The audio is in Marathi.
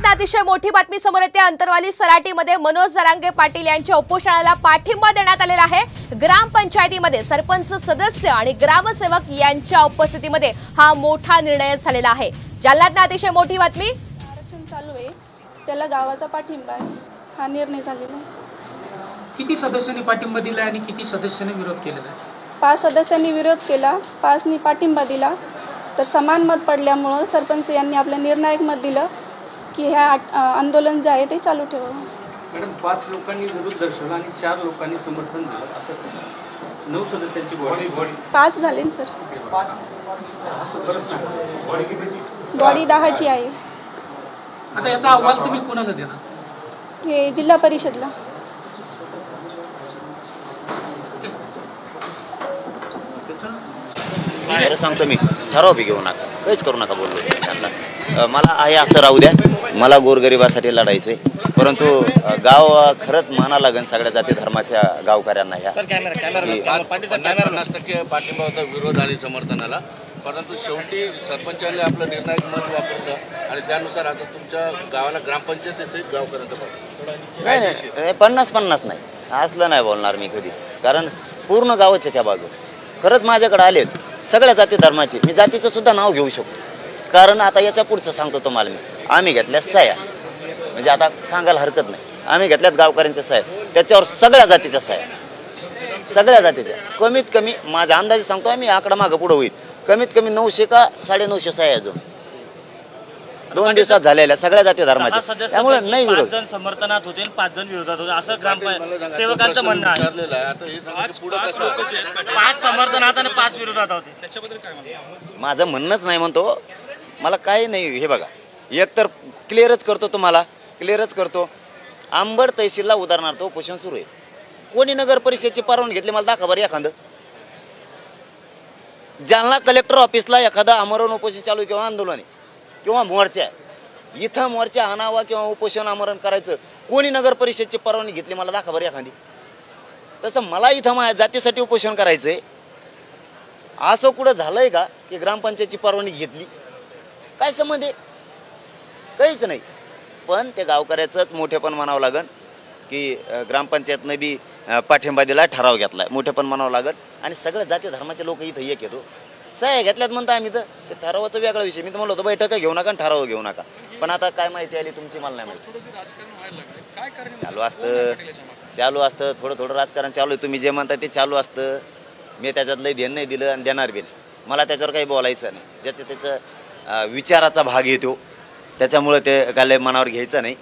जालन्यात अतिशय मोठी बातमी समोर येते। अंतरवाली सराटीमध्ये मनोज जरांगे पाटील यांच्या उपोषणाला पाठिंबा देण्यात आलेला आहे। ग्रामपंचायतीमध्ये सरपंच सदस्य आणि ग्रामसेवक यांच्या उपस्थितीमध्ये हा मोठा निर्णय झालेला आहे। जालन्यात अतिशय मोठी बातमी। आरक्षण चालू आहे, त्याला गावाचा पाठिंबा आहे, हा निर्णय झालेला आहे। किती सदस्यांनी पाठिंबा दिला आणि किती सदस्यांनी विरोध केलेला आहे? 5 सदस्यांनी विरोध केला, 5नी पाठिंबा दिला। तर समान मत पडल्यामुळे सरपंच यांनी आपलं निर्णायक मत दिलं की ह्या आंदोलन जे आहे ते चालू ठेवावं। मॅडम 5 लोकांनी विरोध दर्शवला आणि 4 लोकांनी समर्थन दिलं, असं 9 सदस्यांची बॉडी 5 झाले सर। बॉडी 10ची आहे। आता याचा अहवाल तुम्ही कोणाला देणार? हे जिल्हा परिषदला। बरं सांगतो मी, ठराव बी घेऊ नका, काहीच करू नका बोललो त्यांना। मला आहे असं राहू द्या, मला गोरगरिबासाठी लढायचं आहे, परंतु गाव खरंच माना लागेल सगळ्या जाती धर्माच्या गावकऱ्यांना। ह्या 50% पाठिंबा होता विरोध आणि समर्थनाला, परंतु शेवटी सरपंचांनी आपलं निर्णायक मत वापरलं आणि त्यानुसार आता तुमच्या गावाला ग्रामपंचायतीसहित गावकऱ्यांचा पाठिंबा। नाही 50-50 नाही, असलं नाही बोलणार मी कधीच, कारण पूर्ण गावाच्या त्या बाजू खरंच माझ्याकडे आलेत सगळ्या जाती धर्माचे। मी जातीचं सुद्धा नाव घेऊ शकतो, कारण आता याच्या पुढचं सांगतो तुम्हाला मी। आम्ही घेतल्या सह्या, म्हणजे आता सांगायला हरकत नाही, आम्ही घेतल्यात गावकऱ्यांच्या सह्या, त्याच्यावर सगळ्या जातीच्या सह्या, सगळ्या जातीच्या। कमीत कमी माझ्या अंदाजे सांगतो, आम्ही आकडा मागं पुढं होईल, कमीत कमी 900 का 950 सह्या अजून 2 दिवसात झालेल्या सगळ्या जाती धर्माच्या। त्यामुळे नाही विरोध। 5 जण समर्थनात होते आणि 5 जण विरोधात होते असं ग्रामसेवकांचं म्हणणं आहे। 5 समर्थनात आणि 5 विरोधात होते, त्याच्याबद्दल काय म्हणतो? माझं म्हणणंच नाही म्हणतो, मला काही नाही। हे बघा, एक तर क्लिअरच करतो तुम्हाला, क्लिअरच करतो। आंबड तहसीलला उदाहरणार्थ उपोषण सुरू आहे, कोणी नगर परिषदेची परवानगी घेतली मला दाखवा बरं एखादं। जालना कलेक्टर ऑफिसला एखादं आमरण उपोषण चालू किंवा आंदोलन आहे किंवा मोर्चा आहे, इथं मोर्चा आणावा किंवा उपोषण आमरण करायचं, कोणी नगर परिषदेची परवानगी घेतली मला दाखवा बरं एखादी। तसं मला इथं माझ्या जातीसाठी उपोषण करायचं आहे, असं कुठं झालं आहे का की ग्रामपंचायतीची परवानगी घेतली? काय संबंध आहे? काहीच नाही। पण ते गावकऱ्याचंच मोठेपण म्हणावं लागेल की ग्रामपंचायतनं बी पाठिंबा दिला, ठराव घेतला, मोठेपण म्हणावं लागेल। आणि सगळ्या जाती धर्माचे लोक इथं एक येतो, सह्या घेतल्यात म्हणता आम्ही, तर ते ठरावाचा वेगळा विषय। मी तर म्हणलो होतो बैठक घेऊ नका आणि ठराव घेऊ नका, पण आता काय माहिती आली तुमची मला नाही माहिती। चालू असतं थोडं राजकारण चालू आहे, तुम्ही जे म्हणता ते चालू असतं। मी त्याच्यात लई ध्यान नाही दिलं आणि देणार बी नाही, मला त्याच्यावर काही बोलायचं नाही। ज्याचं त्याचं विचाराचा भाग येतो, त्याच्यामुळे ते काय मनावर घ्यायचं नाही।